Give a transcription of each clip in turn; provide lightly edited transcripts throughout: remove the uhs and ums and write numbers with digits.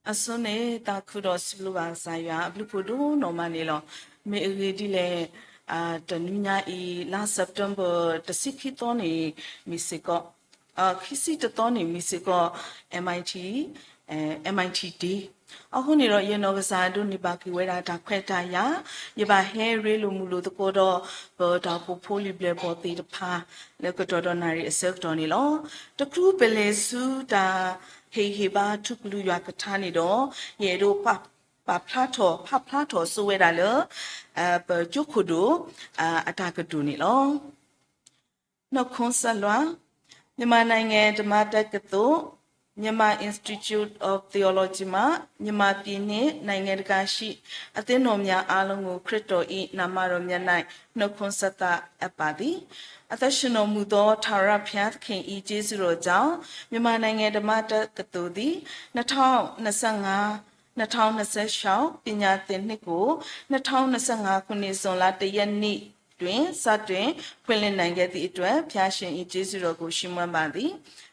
Asone ta kudos bluba saya blupudu normalilo me redile tanunya I last September the sikitoni misiko kisi toni misiko MIT MITအခုနေတော့ရေနောကစားတို့နေပါကဝဲတာဒါခွဲတာရရပါဟဲရဲလိုမူလို့တကောတော့ဘောတာပိုဖိုလီဘလပေါ်တီတဖာလက်ကတော့နာရီအစက်တော်နေလောတကလူပလေစုတာဟေဘာထုကလူရကထားနေတော့ရေတို့ပါဖလာတော်ဆိုဝဲတာလေပကျုခုဒိုအတာကတူနေလောနောက်ခွန်ဆက်လွာမြန်မာနိုင်ငံဓမ္မတက္ကသိုလ်Myanmar Institute of Theology မှာမြန်မာပြည်နဲ့နိုင်ငံတကာရှိအသင်းတော်များအားလုံးကိုခရစ်တော်၏နာမတော်မြတ်၌နှုတ်ခွန်းဆက်သအပ်ပါသည်အသက်ရှင်တော်မူသောထာဝရဘုရားသခင်၏ကျေးဇူးတော်ကြောင့်မြန်မာနိုင်ငံဓမ္မတက္ကသိုလ်သည်2025-2026ပညာသင်နှစ်ကို2025ခုနှစ်ဇွန်လ1ရက်နေ့တွင်စတင်ဖွင့်လှစ်နိုင်ခဲ့သည့်အတွက်ဖျားရှင်၏ကျေးဇူးတော်ကိုရှင်းမွမ်းပါသည်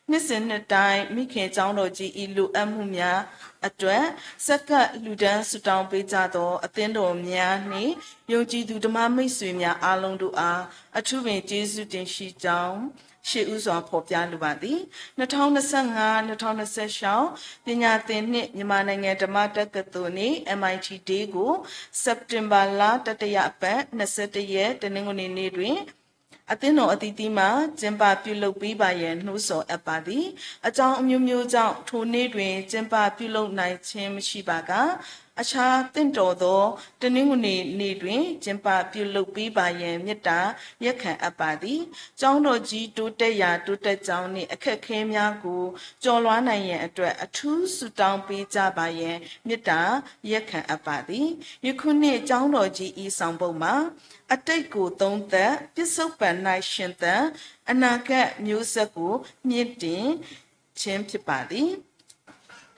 နှစ်စဉ်နှစ်တိုင်းမိခင်ကျောင်းတော်ကြီးဤလူအပ်မှုများအတွက်စက္ကလူဒန်းဆူတောင်းပေးကြသောအသင်းတော်များနှင့်ယုံကြည်သူဓမ္မမိတ်ဆွေများအားလုံးတို့အားအထူးပင်ကျေးဇူးတင်ရှိကြောင်းရှေ့ဦးစွာဖော်ပြလိုပါသည်2025-2026ပညာသင်နှစ်မြန်မာနိုင်ငံဓမ္မတက္ကသိုလ်နှင့် MIT Day ကိုစက်တင်ဘာလတတိယအပတ်21ရက်တနင်္ဂနွေနေ့တွင်အသင်းတော်အသီးသီးမှကျင်းပပြုလုပ်ပေးပါရန်နှိုးဆော်အပ်ပါသည်အကြောင်းအမျိုးမျိုးကြောင့်ထိုနေ့တွင်ကျင်းပပြုလုပ်နိုင်ခြင်းမရှိပါကအခြားတင့်တော်သောတနင်္ဂနွေနေ့တွင်ကျင်းပပြုလုပ်ပေးပါရန်မေတ္တာရက်ခံအပ်ပါသည်ကျောင်းတော်ကြီးတိုးတက်ရာတိုးတက်ကြောင်းနှင့်အခက်အခဲများကိုကျော်လွှားနိုင်ရန်အတွက်အထူးဆုတောင်းပေးကြပါရန်မေတ္တာရက်ခံအပ်ပါသည်ယခုနှစ်ကျောင်းတော်ကြီးဤဆောင်ပုဒ်မှာအတိတ်ကိုသုံးသက်ပစ္စုပန်၌ရှင်သန်အနာဂတ်မျိုးဆက်ကိုမြင့်တင်ခြင်းဖြစ်ပါသည်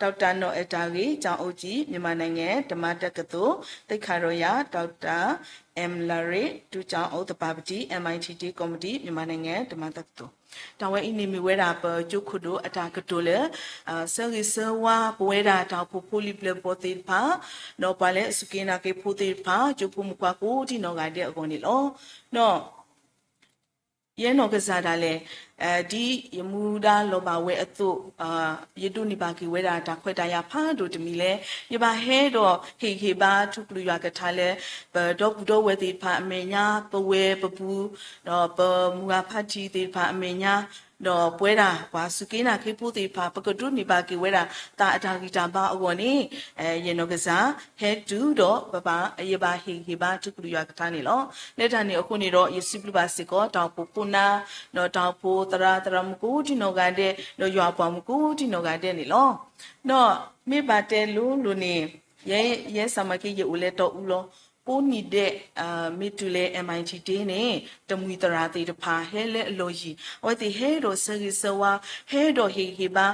ဒေါက်တာနော်အတာကြီးကျောင်းအုပ်ကြီးမြန်မာနိုင်ငံဓမ္မတက္ကသိုလ်သိက္ခာတော်ရဒေါက်တာလာရီဒူကျောင်းအုပ်တပါပတိ MIT ကော်မတီမြန်မာနိုင်ငံဓမ္မတက္ကသိုလ်တောင်ဝဲအင်းနေမီဝဲတာပကျုခုဒိုအတာကတိုလေဆယ်ရီဆဝါဘဝဲတာတောက်ဖိုလီဘလပေါ်တေဖာနော်ပါလေစကိနာကေဖိုတေဖာကျုဖုမကွာကိုဒီနော်ကတဲ့အကုန်နေလောနော်ရဲနော်ကစားတာလေဒီယမူဒါလောဘဝဲအတုယတုနိပါကီဝဲတာတာခွဲတာရဖာတို့တမီလေယဘာဟဲတော့ဟေဘာထုကလူရကထားလေဒေါဘူတော့ဝဲတိဖာအမေညာပဝဲပပူတော့ပမူဟာဖတ်တီတိဖာအမေညာတော့ပွဲတာကွာစုကိနာခေဖို့တိဖာပကတုနိပါကီဝဲတာတာအတာဂီတာပါအကောနေယေနောကစားဟဲတူတော့ပအယဘာဟေဘာထုကလူရကထားနေလောလက်တာနေအခုနေတော့ယစီပလူပါစစ်ကောတောင်ပပူနာတော့တောင်ပိုတရာမကူဒီနောကတဲ့တော့ရွာပေါ်မကူဒီနောကတဲ့နေလောတော့မိပါတဲလူနေရဲစမကိရဦးလဲတော့ဦးလောပိုးနေတဲ့မိတူလေ MIT Day နဲ့တမွေတရာတေတဖာဟဲလဲအလို့ကြီးဝဲတိဟဲတော့ဆရီဆဝါဟဲတော့ဟေဘာ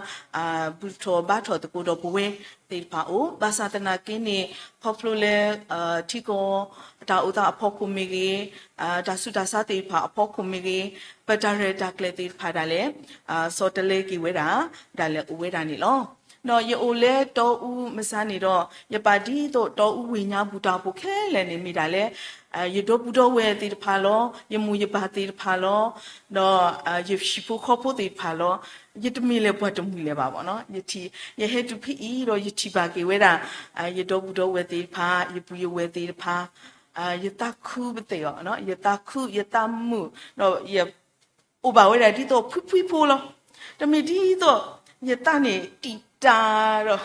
ဘူထောဘာထောတကူတော့ဘဝဲတေဖာအိုဘာသာတနာကင်းနေဖော်ဖလိုလေထီကိုတာဥတာအဖို့ကုမီကြီးဒါစုဒါစာတေဖာအဖို့ကုမီကြီးပတရတာကလေတေဖာဒါလေစောတလေကီဝဲတာဒါလေဝဲတာနေလောနော်ယိုလဲတောဦးမစမ်းနေတော့ယပါတီတော့တောဦးဝိညာဘူတာပုခဲလဲနေမိတာလဲယဒိုဘူတော့ဝဲတီတဖာလောယမူယပါတီတဖာလောတော့ယရှိဖူခေါ်ဖို့တီတဖာလောယတမီလဲဘွတ်တမီလဲပါဗောနော်ယတီယဟဲတူဖီတော့ယတီပါကေဝဲတာယဒိုဘူတော့ဝဲတီတဖာယပူယဝဲတီတဖာယတခုဘတေရောနော်ယတခုယတမှုတော့ယဥပဝဲတာဒီတော့ဖွဖိုးလောတမီဒီတော့ယတနေတီတာတော့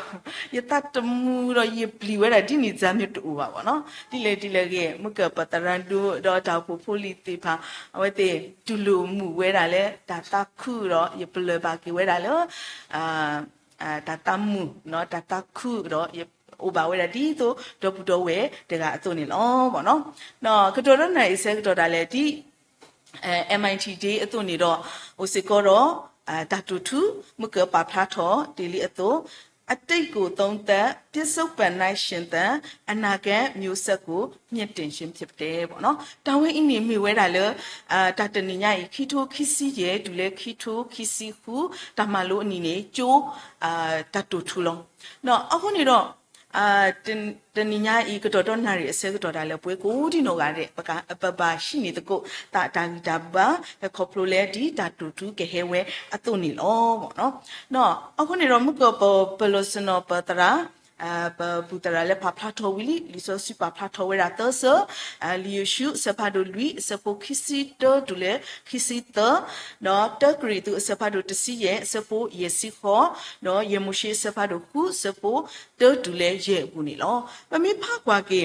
ယတတမှုတော့ယပလီဝဲတာဒီနေဇမ်းမြတူပါဗောနော်ဒီလေကမကပတရန်ဒူတော့တောက်ဖိုလီတေဖာအဝဲတေဒူလူမှုဝဲတာလေဒါတခုတော့ယပလပါကေဝဲတာလောဒါတမှုနော်ဒါတခုတော့ဥပဝဲတာဒီတော့ဒဘူတော့ဝဲတကအသွနေလောဗောနော်နော်ကတော်တော့နိုင်ဆဲကတော်တာလေဒီ MIT Day အသွနေတော့ဟိုစကောတော့တာတူထူမကပါဖလာထောဒီလီအတော့ အတိတ်ကိုသုံးသက်ပြစ္ဆုတ်ပန်၌ရှင်သန်အနာဂတ်မျိုးဆက်ကိုမြင့်တင်ခြင်းဖြစ်တယ်ပေါ့နော်။တောင်းဝဲအင်းနေမိဝဲတာလေတာတနိညာဤခီထိုခီစီရဲ့ဒူလေခီထိုခီစီဟုတမလို့အနီနေကျိုးတတူထူလုံး။နော်အခုနေတော့တနိညာဤကတော့နာရီအစဲကတော့ဒါလေပွဲကိုဒီနောကတဲ့ပကပပရှိနေတဲ့ကိုတာတာဘာခေါပလိုလေဒီတာတူတူကဟဲဝဲအတုနေလောပေါ့နော်နော်အခုနေတော့မကပလောစနောပတရာပပူတရာလေဖဖလာထောဝီလီဆိုစီပဖလာထောဝဲတာတော့ဆလီယရှုစဖာဒိုလူစပိုခီစီတောဒူလေခီစီတနော်တဂရီတူစဖာဒိုတစီရဲ့စပိုယေစီခေါ်နော်ယေမူရှိစဖာဒိုခုစပိုတောဒူလေရဲ့ဘူးနေလောပမိဖကွာကေ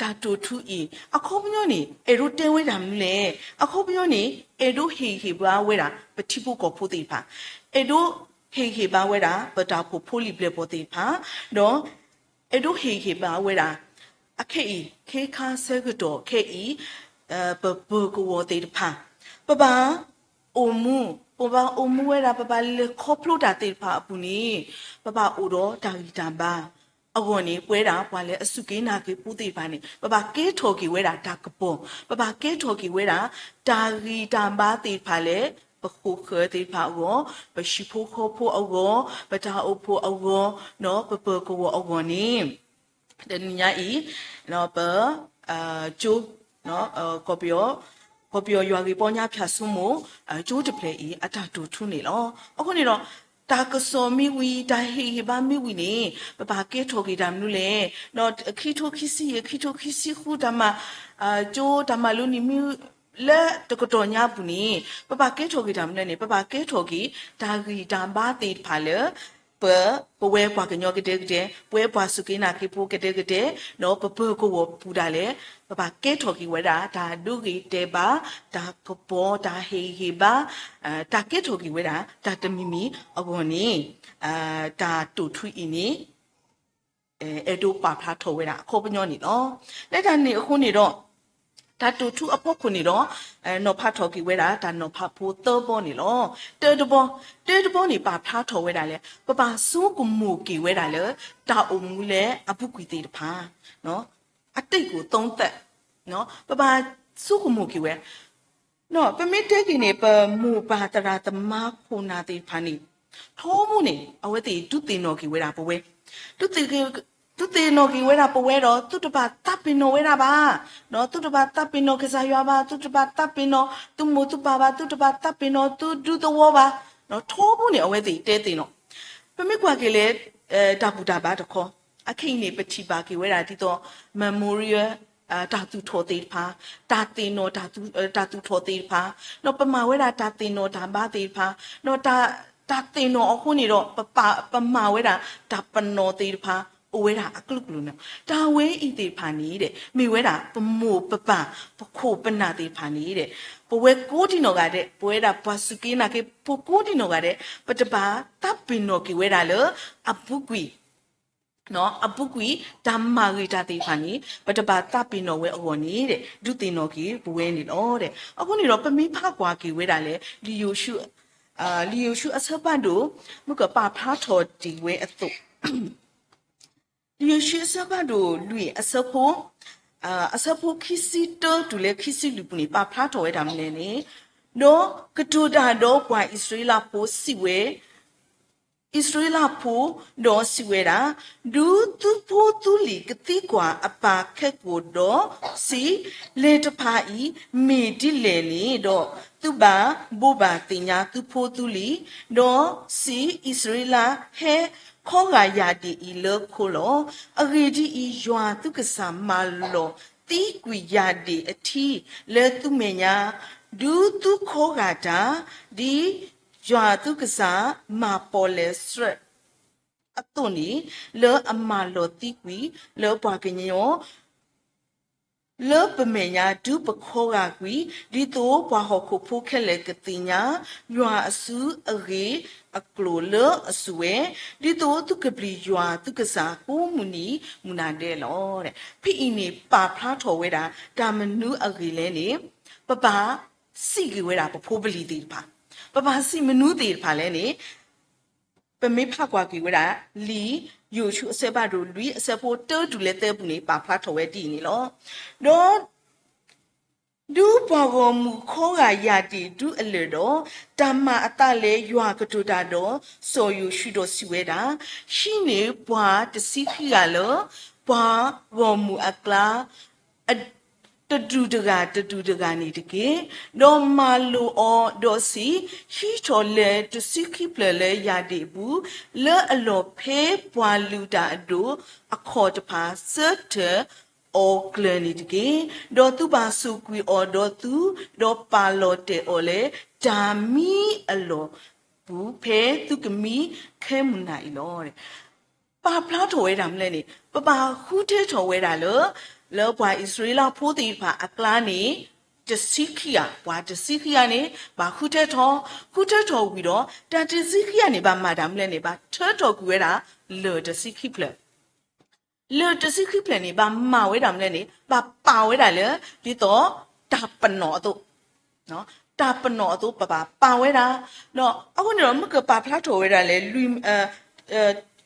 ဒါတူထူဤအခုပညောနေအေရိုတဲဝဲတာမလဲအခုပညောနေအေရိုဟီဟီဘွားဝဲတာပတိပုကောဖို့တိဖာအေရိုဟေဟေဘာဝဲတာပတာဖို့ဖိုလီပလက်ပေါ်တိဖာနော်အေရိုဟေဟေဘာဝဲတာအခေဤခေခါဆဲကတော့ခေဤပပကိုဝတိဖာပပအိုမူပပအိုမူဝဲတာပပလေခေါပလို့တာတိဖာအပူနေပပအိုတော့တာဂီတံပါအဝနေပွဲတာဘာလဲအစုကိနာကေပူတိပါနေပပကဲထော်ကီဝဲတာဒါကပွန်ပပကဲထော်ကီဝဲတာတာဂီတံပါတိဖာလေပခုခဲတိဖာအောပရှိဖိုခေါဖိုအောပတာအိုဖိုအောနော်ပပကောအောနေတညာဤနော်ပကျိုးနော်ကော်ပီယောရွာကြီးပေါ်ညာဖြတ်ဆုမကျိုးတပလေဤအတာတူထုနေလောအခုနေတော့တာကစောမီဝီတာဟေဘာမီဝီနေပပကဲထော်ကီဒမ်နုလေနော်ခီထိုခီစီခုဒမကျိုးဒမလူနီမီလဲတကတော့ညာဘူးနေပပကဲထော်ကီဒမ်နဲ့နေပပကဲထော်ကီဒါဂီဒမ်ဘာတေဖာလေပဝဲပွားကညောကတဲ့ပွဲပွားစုကိနာကိပိုကတဲ့နော်ပပကိုပူတာလေပပကဲထော်ကီဝဲတာဒါဒုဂီတေဘာဒါကပေါ်ဒါဟေဟေဘာတာကဲထော်ကီဝဲတာဒါတမီမီအဘောနေဒါတူထွီအင်းနေအဲဒိုပါဖလာထော်ဝဲတာခေါ်ပညောနေနော်လက်တန်နေအခုနေတော့ဒါတူထူအဖို့ခုနေတော့နော်ဖတ်ထော်ကီဝဲတာဒါနော်ဖတ်ဖို့တော့ပေါ်နေလောတဲတပေါ်နေပါဖတ်ထော်ဝဲတာလေပပဆူကမူကီဝဲတာလေတာအုံမူလေအပုကွီတေတဖာနော်အတိတ်ကိုသုံးသက်နော်ပပဆူကမူကီဝဲနော်ပမိတဲကီနေပမူပါတရာတမခုနာတေဖာနေထောမှုနေအဝဲတေဒုတင်နော်ကီဝဲတာပဝဲဒုတေသူတေနောကီဝဲတာပဝဲတော့သူတပါတပ်ပင်နောဝဲတာပါနော်သူတပါတပ်ပင်နောကစားရွာပါသူတပါတပ်ပင်နောသူမို့သူပါပါသူတပါတပ်ပင်နောသူဒုတော်ပါနော်ထောဖို့နေအဝဲတေတဲတေနော်ပမိကွာကလေးတာပူတာပါတခေါ်အခင်းနေပတိပါကီဝဲတာဒီတော့ memorial တာသူထောတေဖာတာတင်နောတာသူထောတေဖာနော်ပမာဝဲတာတာတင်နောတာဘာတေဖာနော်တာတင်နောအခုနေတော့ပမာဝဲတာတာပနောတေဖာဝဲတာအကလုကလုနော်ဒါဝဲဤတေဖာနေတဲ့မိဝဲတာပမို့ပခိုပနာတေဖာနေတဲ့ပဝဲကိုဒီနောကတဲ့ပဝဲတာပစုကိနာကေပကိုဒီနောကတဲ့ပတပါတပ်ပင်နောကေဝဲတာလေအပုကွီနော်အပုကွီဓမ္မာဂိတာတေဖာနေပတပါတပ်ပင်နောဝဲအော်နေတဲ့ဒုတင်နောကေဘဝဲနေတော့တဲ့အခုနေတော့ပမိဖကွာကေဝဲတာလေလီယိုရှုအစပတ်တို့မကပါဖာထော်ဒီဝဲအတုယေရှုစဘာဒိုလူအစဖို့ခီစီတောတူလေခီစီလူပနေပါဖလာတော်ရတာမလဲနေနော်ကတူတာတော့ကွာဣသရေလပိုစီဝဲဣသရေလပိုတော့စီဝဲတာဒူတူပိုတူလီကတိကွာအပါခက်ကိုတော့စီလေတဖာဤမေဒီလေလေတော့သူပါဘောပါတင်ညာသူဖိုတူလီတော့စီဣသရေလဟဲခေါ်ကရာဒီဤလခိုလောအဂေဒီဤယွာသူကစားမလောတီကွီရာဒီအထီလဲသူမေညာဒူသူခေါ်ကတာဒီယွာသူကစားမပေါ်လဲစရအတုန်နီလဲအမလောတီကွီလဲပွားကညောလောပမေညာဒုပခောကကွီဒီတိုဘွားဟခုဖိုးခက်လေကတိညာယွာအစုအရေအကလိုလအဆွေဒီတိုသူကပလီယွာသူကစားကိုမူနီမူနာတဲ့လောတဲ့ဖိအင်းနေပါဖလားထော်ဝဲတာဒါမနူးအရေလဲနေပပစီကဝဲတာပဖိုးပလီတီဖာပပစီမနူးတီဖာလဲနေ เป็นไม่พักกว่ากี่เวลาลีอยู่ชุเสบาดูลุยเสพโปเตอร์ดูเลเตอร์ปุ่นปาพลาทเวดีนี่หรอโดดูปาวมุข้องายาดีดูเอเลโดตามาอัตาเลยัวกตูดาโดโซยูชิโดสิเวดาชิเนปัวตสิขิกาโลปัววมุอักลาตดูดกานี่ตะเกโดมาลูออโดสิฮิโตเลตสิขิเปเลยาดีบูเลอโลเพปัวลูดาโดอคอตพาเซเตโอเคลนิตเกดอตุบาสุกุยออดอตุดอปาโลเตโอเลจามีอโลบูเพตุกมีเคมุนายโลปาพลาโถเวดามเลนี่ปาฮูเทโถเวดาเลแล้วปาอิสราเอลพูดีพาอักลานี่จะสิขิยาว่าจะสิขิยานี่บาฮูเทโถวิโดแต่จะสิขิยานี่บามาดามเลนี่บาเทโถกุเวดาเลจะสิขิเพลเลอจะสิคลิปเลยนี่บามาไว้ดำเลยนี่บาป่าไว้ได้เลยพี่โตตาปนหนอตุเนาะตาปนหนอตุปะป่าไว้ได้เนาะเอาคนเดียวมันก็ป่าพลาดโถไว้ได้เลยลุย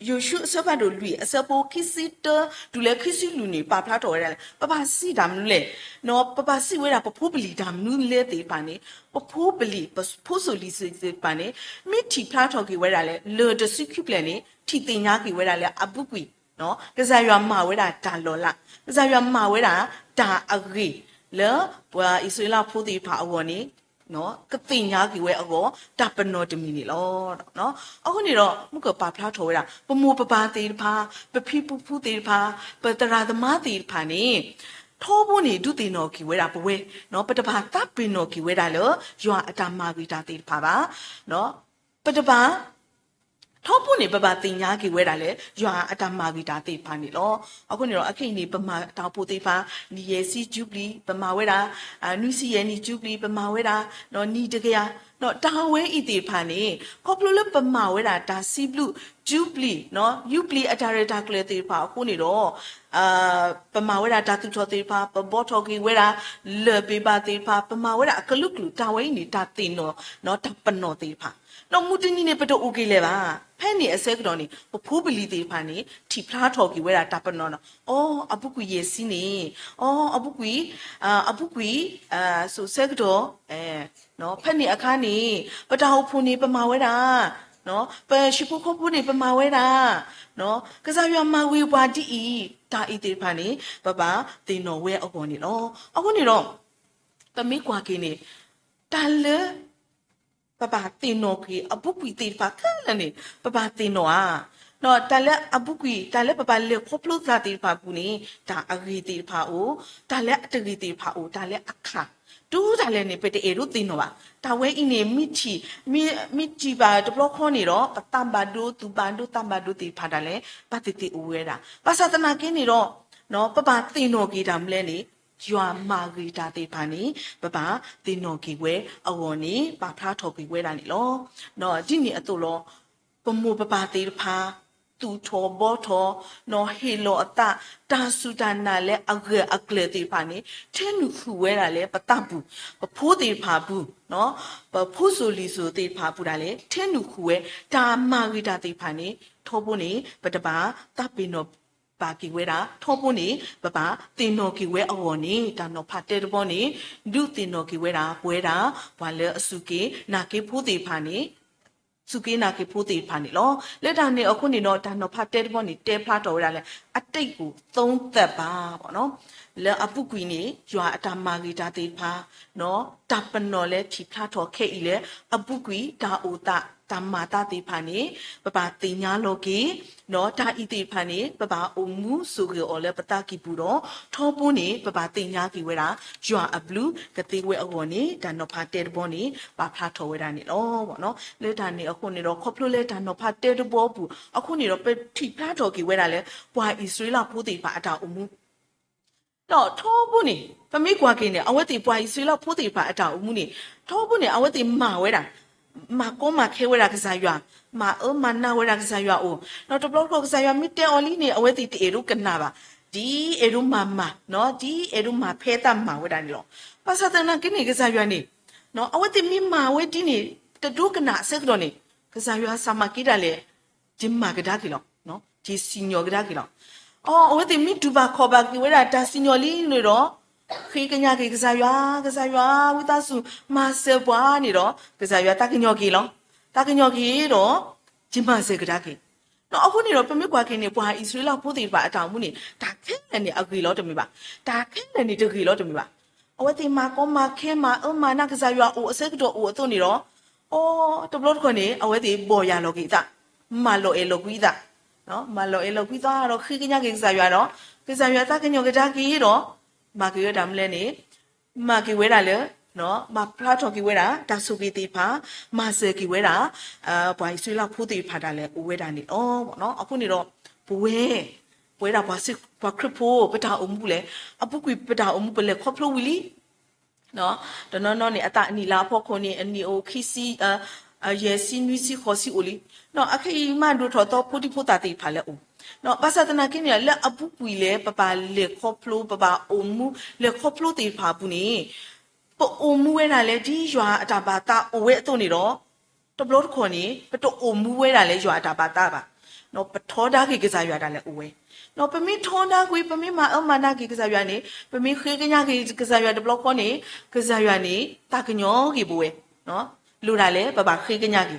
ยูชูเสพาดูลุยเสพโอคิสิเตอดูแลคิสิลุนี่ป่าพลาดโถไว้ได้ปะสิดำเลยเนาะปะสิไว้ได้ปะผู้บริดำนู่นเลยตีปานี่ปะผู้บริปะผู้สุริสิปานี่ไม่ที่พลาดโถกี่ไว้ได้เลยเลอจะสิคลิปเลยนี่ที่ตีญากี่ไว้ได้เลยอบุกุยเนาะกษัตริย์มาเวลาตาลอละกษัตริย์มาเวลาตาอกีแล้วว่าอิสราเอลพูดที่พาอวนี่เนาะก็ติญากี่เวอวตาเป็นโนดมินี่ลอเนาะเอาคนนี้เรามุกปาพลาโถเวลาปมูปปาตีพาปพี่ผู้ตีพาปตราธมาตีพานี่ท้อบุนี่ดูตีนอกี่เวลาปเวเนาะปตปาตาปินอกี่เวลาเลยยัวตามาวิตาตีพาบาเนาะปตปาท้อปุ่นนี่ปะปะติญญากี่เวดาเลยยัวอัตมาวิตาติพานี่ลอအခုနေတော့အခုနေပမာတောင်ပူတိဖာနီယေစီဂျူပလီပမာဝဲတာနွီစီယေနီဂျူပလီပမာဝဲတာနော်နီတကရနော်တာဝဲဤတိဖာနေခေါပလိုလပမာဝဲတာဒါစီဘလူဂျူပလီနော်ယူပလီအတာရတာကလေတိဖာအခုနေတော့ပမာဝဲတာဒါသူထောတိဖာပဘောထောကီဝဲတာလေပေပါတိဖာပမာဝဲတာအကလုကလူတာဝဲနေတာတင်နော်တပနောတိဖာတော့မူတင်းကြီးနေပတော့โอเคလေပါဖဲနေအစဲကတော့နေဖိုးပလီသေးဖာနေထီဖလားထော်ကြီးဝဲတာတပနော်အော်အပုကွေရေစီးနေအော်အပုကွေဆိုစဲကတော့နော်ဖဲနေအခါနေပတောက်ဖုန်နေပမာဝဲတာနော်ပရှိဖို့ခဖို့နေပမာဝဲတာနော်ကစားရမဝေပါတီတာဤသေးဖာနေပပတင်တော်ဝဲအပေါ်နေနော်အခုနေတော့တမိကွာကင်းနေတလဲปะปาตินโนกีอบุกุยตีฟ้าคันละนี่ปะปาตินโนอ่ะเนาะตาละอบุกุยตาละปะปาเลครบลุซาตีฟ้าปูนี่ตาอกีตีฟ้าโอตาละตกีตีฟ้าโอตาละอะคะတူးတာလည်းနေပတဲ့ရုတင်တော့ပါတာဝဲအင်းနေမိချီပါတဘလခေါနေတော့တမ်ဘာဒိုတူဘန်ဒိုတမ်ဘာဒိုတီဖာတာလဲပတိတီဦးဝဲတာပါသတနာကင်းနေတော့နော်ပပတင်တော်ကြီးတာမလဲနေยัวมากีตาตีพานี่ปะปะตีนอกีเวอวอนี่ปาพลาทอกีเวดานี่ลอเนาะจินี่อตุลอปมูปะปะตีพาตูทอบอทอเนาะเฮโลอตะตาสุดานาเลอะเกอะเกลตีพานี่เทนุคูเวดาเลปะตะบูปะโพตีพาบูเนาะปะโพโซลีโซตีพาบูดาเลเทนุคูเวตามากีตาตีพานี่ทอบุนี่ปะตะบาตะปิโนပါကီဝဲတာထောဖို့နေပပတင်တော်ကီဝဲအော်နေတာနော်ဖတ်တဲ့ဘောနေဒုတင်တော်ကီဝဲတာပွဲတာဘာလဲအစုကေနာကေဖိုးတေဖာနေစုကေနာကေဖိုးတေဖာနေလောလက်တာနေအခုနေတော့ဒါနော်ဖတ်တဲ့ဘောနေတဲဖလားတော်ရလဲအတိတ်ကိုသုံးသက်ပါပေါ့နော်လဲအပုကွီနေရွာအတာမာဂီတာတေဖာနော်တပနော်လဲဖြီဖလားတော်ခဲဤလဲအပုကွီဒါအိုတာตามมาตาตีพานีปะปาติญาโลกีเนาะตาอีตีพานีปะปาอมูสุเกอเลปตากีปูโรท้อปูนีปะปาติญากีเวรายัวอบลูกะติเวอวอนีดานอพาเตดบอนีปาพลาทอเวรานี่เนาะบ่เนาะเลดานี่အခုနေတော့ခေါပလိုလေဒานอพาเตดบอปูအခုနေတော့ไปထိพลาทอกีเวราလေပွာอิสราเอลพูติพาอตาอมูတော့ท้อปูนีပမိကွာကင်းနေအဝတ်တီပွာอิสราเอลพูติพาอตาอมูนี่ท้อปูนีအဝတ်တီမာဝဲတာมาก็มาแค่เวลากษายามามานาเวลากษายาโอเราตบลอกกษายามิเตออลีเนี่ยเอาไว้ติเอรุกันนาบะดีเอรุมาเนาะดีเอรุมาเพตามาเวดานี่หรอภาษาตะนังกินี่กษายานี่เนาะเอาไว้ติมีมาเวดินี่ตะดูกันนาเสกดอนี่กษายาสามากิดาเล จิมมากระดากิลเนาะจีซีเนียร์กระดากิลอ๋อเอาไว้แต่มีดูบาขอบากิเวลาตาซีเนียร์ลีเลยเนาะခေကညာကေကစားရွာဝိသစုမာဆေပွားနေတော့ကစားရွာတကညောကေလောတကညောကေတော့ဂျင်မဆေကဒါကေနော်အခုနေတော့ပမေကွာကေနေပွားဣသရေလပိုးတေပါအတောင်မှုနေတာခဲနေအကေလောတမေပါဒါခဲနေတကေလောတမေပါအဝတိမာကောမာခဲမာအမနာကစားရွာအိုအစက်တော့အိုအသွနေတော့အော်တဘလို့ခွနေအဝတိပေါ်ရလောကေတာမာလောအေလောကွီတာနော်မာလောအေလောကွီတာတော့ခေကညာကေကစားရွာတော့ကစားရွာတကညောကဒါကေတော့မာကေရဒမ်လဲနေမာကေဝဲတာလေနော်မာဖလာထော်ကေဝဲတာဒါဆုကေတီဖာမာဆေကေဝဲတာဘွိုင်ဆွေလောက်ဖိုးတီဖာတာလဲဝဲတာနေအော်ပေါ့နော်အခုနေတော့ဘဝဲတာဘာစစ်ဘာခရဖိုပတာအုံဘူးလေအပုကွေပတာအုံဘူးလေခေါပလိုဝီလီနော်တနော်နေအတအနီလာဖို့ခုန်နေအနီအိုခီစီရဲစီနွီစီခေါ်စီအိုလီနော်အခေမန်တို့တော့ဖိုတီဖိုတာတီဖာလဲအိုနော်ဘာသာတနာကင်းရလက်အပုပွီလဲပပလေခေါပလိုပပအုံမူလေခေါပလိုတေဖာဘူးနေပိုအုံမူဝဲတာလဲဒီရွာအတာပါတာအဝဲအတုံနေတော့တဘလို့ခေါ်နေပတိုအုံမူဝဲတာလဲရွာအတာပါတာပါနော်ပထောဒါကေကစားရွာတာလဲအဝဲနော်ပမိထောဒါကွေပမိမအမနာကေကစားရွာနေပမိခေကညာကေကစားရွာတဘလို့ခေါ်နေကစားရွာနေတာကညောကေဘဝဲနော်လူတာလဲပပခေကညာကေ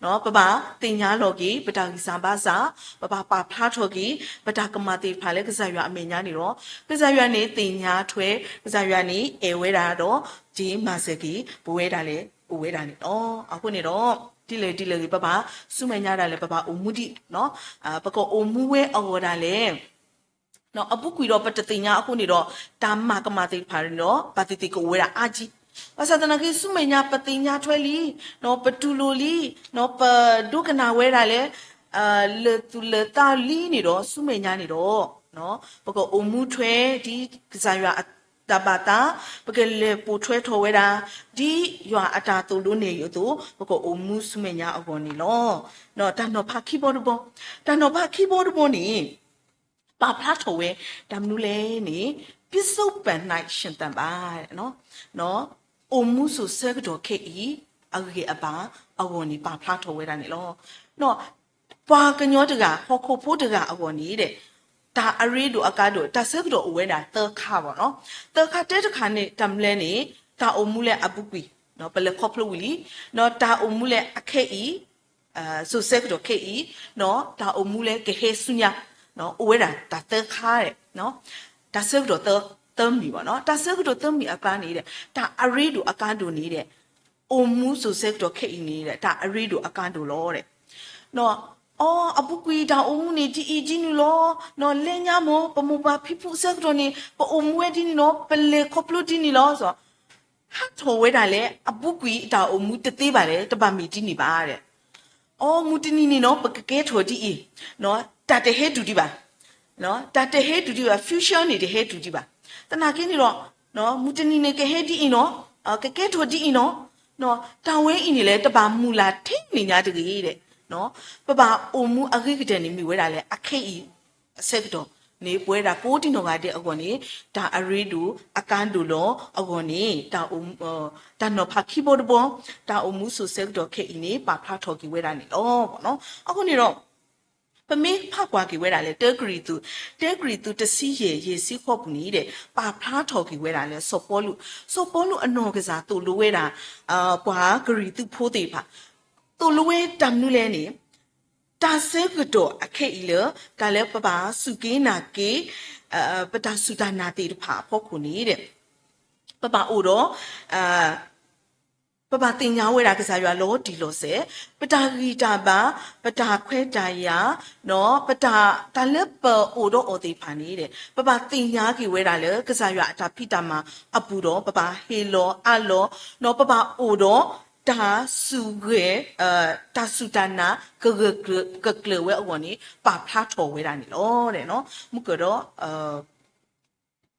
နော်ပပတင်ညာလော်ကြီးပတာကြီးစံပါစာပပပါဖလားထော်ကြီးပတာကမာတီဖာလဲကစားရွာအမေညာနေတော့ကစားရွာနေတင်ညာထွဲကစားရွာနေအဲဝဲတာတော့ဂျီမာစကီဘဝဲတာလဲအိုဝဲတာနေတော့အခုနေတော့တိလေပပစုမညာတာလဲပပအိုမူဒီနော်ပကောအိုမူဝဲအော်တာလဲနော်အပုကွေတော့ပတတင်ညာအခုနေတော့တာမကမာတီဖာနေတော့ပါတီတီကိုဝဲတာအာကြီးဘာသာတနာကိစုမညာပတိညာထွဲလီနော်ပတူလိုလီနော်ပဒုကနာဝဲတာလေလေတူလေတာလီနေတော့စုမညာနေတော့နော်ပကောအုံမှုထွဲဒီကစားရွာတပါတာပကလေပူထွဲထော်ဝဲတာဒီရွာအတာတူလို့နေရတော့ပကောအုံမှုစုမညာအပေါ်နေလောနော်တန်တော့ဖာခီဘောဒဘောတန်တော့ဖာခီဘောဒဘောနေပါဖလားထော်ဝဲတမ်နူလဲနေပစ္စုပန်၌ရှင်တန်ပါနော်အုံမှုဆိုဆဲကတော့ခေဤအကေအပါအဝနီပါဖလားထော်ဝဲတာနေလောနော်ပွာကညောတကဟောခိုဖိုးတကအဝနေတဲ့ဒါအရီတို့အကားတို့တဆဲကတော့အဝဲတာတခါပေါ့နော်တခါတဲတခါနဲ့တမ်လဲနေတာအုံမှုလဲအပုကွီနော်ပလက်ခေါပလိုဝီလီနော်တာအုံမှုလဲအခေဤဆိုဆဲကတော့ခေဤနော်တာအုံမှုလဲကေဟေဆုညာနော်အဝဲတာတခါတဲ့နော်တဆဲကတော့တမ်းပြီပေါ့နော်တဆဲကတော့တမ်းပြီအကားနေတဲ့ဒါအရီတို့အကားတို့နေတဲ့အုံမှုဆိုဆဲကတော့ခေဤနေတဲ့ဒါအရီတို့အကားတို့လောတဲ့နော်အော်အပုကွေဒါအုံမှုနေဒီအကြီးနီလောနော်လင်းညာမောပမပါဖိဖုဆဲကတော့နေပအုံမွဲဒီနီနော်ပလေခေါပလိုဒီနီလောဆိုဟာထော်ဝဲတာလေအပုကွေဒါအုံမှုတသေးပါလေတပါမီဒီနီပါတဲ့အော်မူတနီနီနော်ပကကဲထော်ဒီနော်တတဟဲဒူဒီပါနော်တတဟဲဒူဒီပါ fusion နေတဲ့ဟဲဒူဒီပါတနာကင်းနေတော့နော်မူတနီနေကဟဲဒီနော်ကကဲထော်ဒီနော်တာဝဲအင်းနေလေတပါမူလာထိနေညာတကြီးတဲ့နော်ပပအိုမူအခိကတဲ့နေမိဝဲတာလေအခိအဆက်တော့နေပွဲတာပိုးတင်တော်ကတဲ့အကောနေဒါအရီဒူအကန်ဒူလောအကောနေတာအုံဒါနော်ဖာခီဘိုဒဘောဒါအုံမူဆိုဆက်တော့ခိနေပါဖာထော်ကီဝဲတာနေတော့ပေါ့နော်အခုနေတော့ပမေဖကွာကီဝဲတာလေတဲဂရီတူတစီရေစီခေါပူနေတဲ့ပါဖာထော်ကီဝဲတာလေစောပေါ်လူအနော်ကစားတူလူဝဲတာပွာဂရီတူဖိုးတေဖာတူလူဝဲတမ်နူလဲနေတာဆဲကတော့အခေအီလဒါလဲပပစုကင်းနာကေပတာစုတာနာတေဖာဖို့ခုနေတဲ့ပပအိုတော့ပပတင်ညာဝဲတာကစားရွာလောဒီလောဆဲပတာဂီတာပါပတာခွဲတာယာနော်ပတာတလက်ပအိုတော့အိုတေဖာနေတဲ့ပပတင်ညာကီဝဲတာလေကစားရွာအတာဖိတာမှာအပူတော့ပပဟေလောအလောနော်ပပအိုတော့တာစုရဲတာစုတနာကကလဝဲအဝနီပါဖလာထော်ဝဲတာနေလောတဲ့နော်မှုကတော့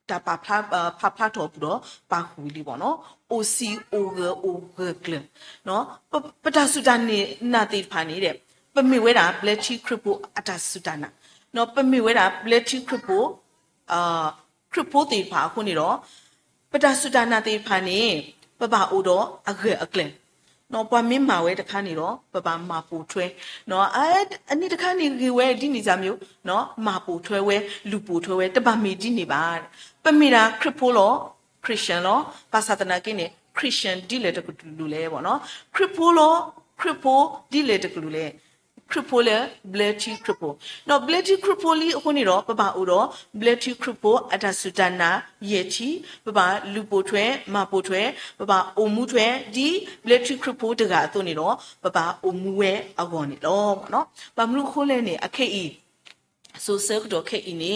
တာပါဖလာထော်ပူတော့ပါခူလီပေါ့နော် OCOGOG နော်ပတာစုတနေနာတိဖာနေတဲ့ပမေဝဲတာ Bletchy Crippo အတာစုတနာနော်ပမေဝဲတာ Bletchy Crippo Crippo တေဖာခုနေတော့ပတာစုတနာတေဖာနေပပအိုတော့အကလ နော်ပွားမင်းမာဝဲတခါနေတော့ပပမာပူထွဲနော်အနိတခါနေကြီးဝဲဒီနေကြမျိုးနော်မာပူထွဲဝဲလူပူထွဲဝဲတပမီဒီနေပါပမီတာခရစ်ဖိုလောခရစ်ယာန်လောပါသဒနာကိနေခရစ်ယာန်ဒီလေတကူလူလဲပေါ့နော်ခရစ်ဖိုလောခရစ်ဖိုဒီလေတကူလူလဲခရစ်ဖိုလေဘလက်တီခရစ်ဖိုနော်ဘလက်တီခရစ်ဖိုလီအခုနေတော့ပပဦးတော့ဘလက်တီခရစ်ဖိုအတဆူတနာယေချီပပလူပိုထွဲမပိုထွဲပပအိုမှုထွဲဒီဘလက်တီခရစ်ဖိုတကအသွနေတော့ပပအိုမှုဝဲအကောနေတော့နော်ပမလူခိုးလဲနေအခေဤဆိုစကတော့ခေဤနေ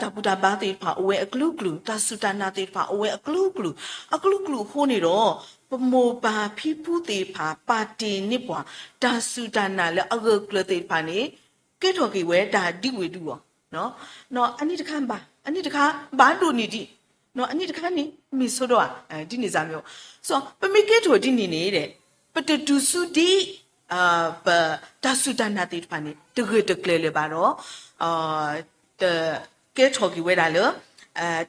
တပူတာဘာတိဖာအဝဲအကလူကလူတဆူတနာတိဖာအဝဲအကလူကလူခိုးနေတော့ပမောပါဖီပူတေဖာပါတီနိပွာတဆူတနာလဲအကကလတေဖာနေကဲထော်ကေဝဲဒါဒီဝေတူရောနော်အနိတခါဘာဒိုနီဒီနော်အနိတခါနေမီဆိုတော့ဒီနေစားမျိုးဆိုပမေကဲထော်ဒီနေနေတဲ့ပတတူစုဒီပတဆူတနာတေဖာနေတကယ်တကလေလေပါတော့တကဲထော်ကေဝဲဒါလဲ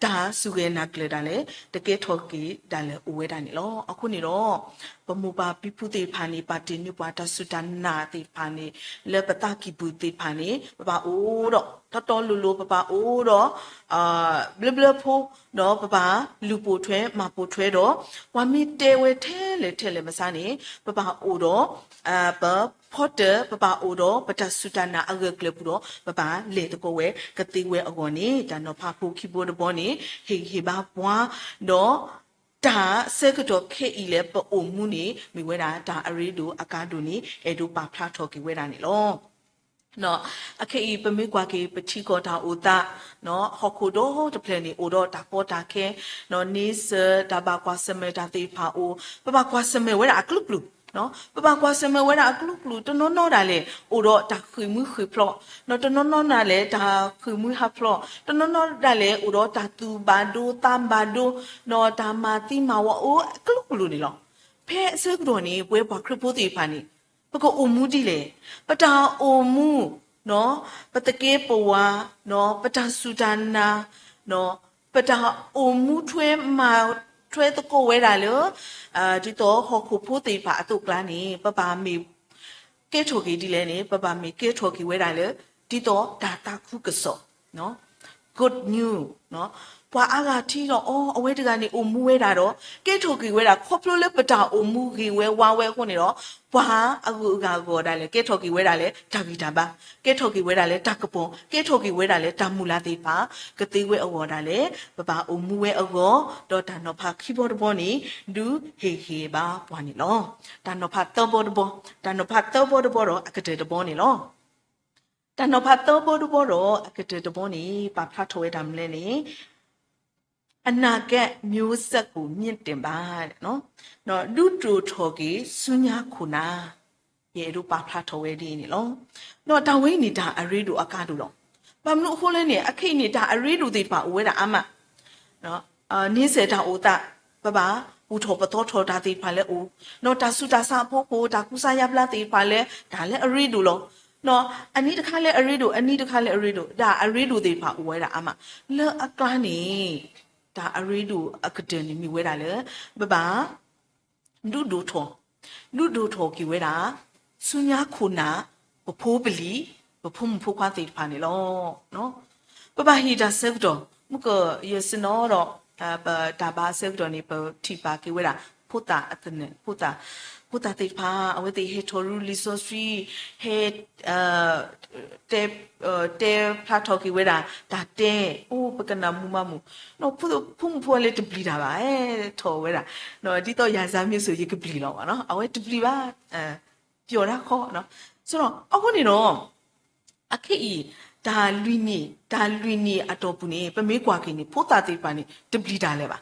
ဒါစုရဲနာကလေဒါလေတကယ်ထော်ကေဒါလေဝဲဒါနေလောအခုနေတော့ပမူပါပိပုတေဖာနေပါတင်ညပွားတဆုတနာတေဖာနေလေပတကိပုတေဖာနေပပအိုးတော့တော်လူပပအိုးတော့ဘလဘလဖိုးတော့ပပလူပိုထွဲမပိုထွဲတော့ဝါမီတဲဝဲထဲလေမစားနေပပအိုးတော့ပဖော့တပပအိုတော့ပတဆုတနာအဂကလပူတော့ပပလေတကိုဝဲကတိဝဲအကောနေတာနော်ဖာဖိုခိဘောတဘောနေဟေဘာပွားတော့ဒါစကတော့ခေဤလေပအိုမှုနေမိဝဲတာဒါအရီဒိုအကာဒိုနေအဲဒိုပါဖလာထော်ကေဝဲတာနေလောနော်အခေဤပမေကွာကေပတိကောတာအိုတာနော်ဟခုဒိုတပလနေအိုတော့တာပေါ်တာခဲနော်နေစဒါဘာကွာစမဲတာတေဖာအိုပပကွာစမဲဝဲတာအကလုကလုနော်ပပကွာစမဲဝဲတာအကလုကလုတနော်တာလေအိုတော့တာခွေမှုခွေဖလော့နော်တနော်နာလေတာခွေမှုဟာဖလော့တနော်တာလေအိုတော့တာတူဘာဒိုတမ်ဘာဒိုနော်တာမာတိမာဝအိုအကလုကလုနေလောဖဲအစကတော့နေပွဲပွားခရပိုတေဖာနေပကောအိုမှုဒီလေပတာအိုမှုနော်ပတကေပဝါနော်ပတာဆူဒနာနော်ပတာအိုမှုထွဲမာထွဲတကိုဝဲတာလေဒီတော့ဟခုဖိုးတေဖာအတုကလာနေပပမီကဲထော်ကြီးဒီလဲနေပပမီကဲထော်ကြီးဝဲတာလေဒီတော့ဒါတာခုကစောနော် good news နော်ပွာအားကထီတော့အဝဲတကနေအိုမူဝဲတာတော့ကဲထော်ကြီးဝဲတာခေါပလိုလေပတာအိုမူကြီးဝဲဝါဝဲခုနေတော့ပွာအခုကကောဒါလေကဲထော်ကြီးဝဲတာလေဒါဂီတာပါကဲထော်ကြီးဝဲတာလေတကပွန်ကဲထော်ကြီးဝဲတာလေတမူလာသေးပါကတိဝဲအော်တာလေပပအိုမူဝဲအောတော့ဒါနော်ဖာခီဘောတဘောနေဒူဟေပါပွာနေလောဒါနော်ဖာတောဘောတဘောဒါနော်ဖာတောဘောတဘောတော့အကတဲ့တဘောနေလောဒါနော်ဖာတောဘောတဘောတော့အကတဲ့တဘောနေပါဖတ်ထွဲတာမလဲနေအနာကမျိုးဆက်ကိုမြင့်တင်ပါတဲ့နော်လူတူထော်ကြီးစွညာခုနာရေတို့ပါဖလာထော်ဝဲဒီနေလောနော်တဝိနေတာအရီတို့အကားတို့လောပမလို့ခိုးလဲနေအခိတ်နေတာအရီတို့တွေပါဝဲတာအမနော်နေစေတာအိုတာပပဦးထော်ပတော်ထော်တာတိပါလဲဦးနော်တာစုတာစာဖို့ကိုတာကုစာရပလာတိပါလဲဒါလဲအရီတို့လောနော်အနီးတစ်ခါလဲအရီတို့အနီးတစ်ခါလဲအရီတို့ဒါအရီတို့တွေပါဝဲတာအမလဲအကားနေဒါအရီဒူအကဒနီမီဝဲတာလေဘဘာလူဒူထောကီဝဲတာဆုညာခုနာပဖိုးပလီပဖုံဖိုးခွားတိဖာနေလောနော်ဘဘာဟီဒါဆက်တော့မကယစနောတော့ဒါဘာဆက်တော့နေပတိပါကီဝဲတာဖုတာအတနေဖုတာတိဖာအဝဲတိဟေထိုရူလီဆိုစရီဟေတေဖလာထော်ကီဝဲတာဒါတဲပကနာမူမမူနော်ဖုံဖိုးလေးတပလီတာပါထော်ဝဲတာနော်ဒီတော့ရာဇာမျိုးဆိုရေကပလီတော့ပါနော်အဝဲတပလီပါပျော်တာခေါ်နော်ဆိုတော့အခုနေတော့အခက်ဤဒါလွီနီအတော်ပူနေပမေးကွာကင်းနေဖိုးတာတိပါနေတပလီတာလဲပါ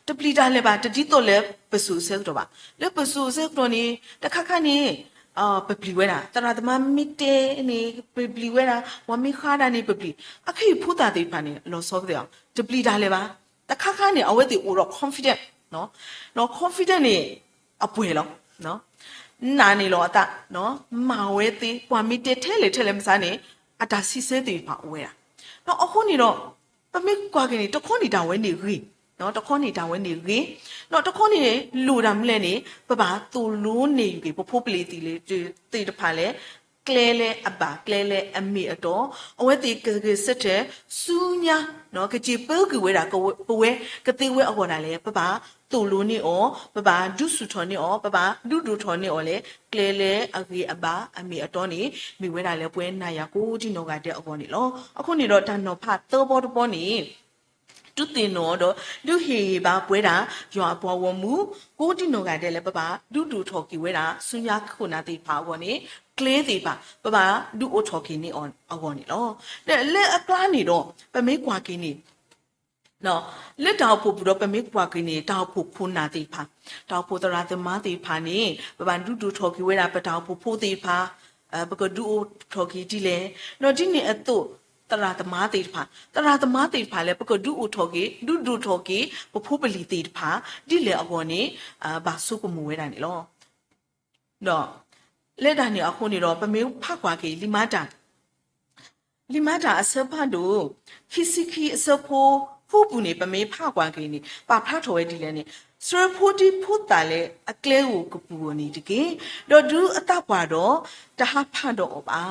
တပလီတာလဲပါတတိတော့လဲပဆူဆက်တော့ပါလဲပဆူဆက်တော့နေတခါခါနေပပလီဝဲတာတရာသမမီတဲနေပပလီဝဲတာဝမီခါတာနေပပလီအခါဖူတာတေးပါနေလောဆော့တဲ့အောင်တပလီတာလဲပါတခါခါနေအဝဲတေးအိုတော့ confident နော် confident နေအပွေလောနော်နာနေလောအတနော်မာဝဲတေးဝမီတဲထဲလေမစားနေအတာစီစဲတေးပါဝဲတာနော်အခုနေတော့ပမေကွာကနေတခွန်နေတာဝဲနေခီ နော်တခေါနေတာဝဲနေကေနော်တခေါနေလူတာမလဲနေပပတူလုံးနေကေပဖိုးပလီတီလေတေတဖာလဲကလဲလဲအပါကလဲလဲအမေအတော်အဝဲတီကေစစ်တဲ့စူးညာနော်ကကြည်ပုတ်ကူဝဲတာကဝဲကတိဝဲအော်တာလဲပပတူလုံးနေအောပပဒုစုထော်နေအောပပဒုဒုထော်နေအောလဲကလဲလဲအကေအပါအမေအတော်နေမိဝဲတာလဲပွဲနာရကိုဒီနောကတဲ့အော်နေလောအခုနေတော့တန်တော်ဖတောဘောတဘောနေတူတင်တော့ဒုဟေဘာပွဲတာရွာပေါ်ဝမှုကိုတိနောကတဲ့လဲပပဒုဒုထော်ကီဝဲတာဆုညာခုနာတိဖာဘောနေကလေးသေးပါပပဒုအိုထော်ကီနေအော်နေလောလက်အကလာနေတော့ပမေးကွာကီနေနော်လက်တောက်ဖို့ပြီးတော့ပမေးကွာကီနေတောက်ဖို့ဖိုးနာတိဖာတောက်ဖို့တရာသမားတိဖာနေပပဒုဒုထော်ကီဝဲတာပတောက်ဖို့ဖိုးတိဖာပကဒုအိုထော်ကီဒီလေနော်ဒီနေအတုတရာသမားတေဖာတရာသမားတေဖာလဲပကဒုဥထောကေဒုဒုထောကေပဖိုးပလီတေဖာဒီလေအကောနေဘာဆုကမူဝဲတာနေလောတော့လက်တာနေအခုနေတော့ပမေးဖခွာကေလီမာတာအစဖတ်တို့ခီစီခီအစဖိုးဖူးပူနေပမေးဖခွာကေနေပါဖတ်ထော်ဝဲဒီလဲနေစရဖိုဒီဖူတာလေအကလဲကိုကပူနေတကေတော့ဒူအတပွားတော့တဟဖတ်တော့ပါ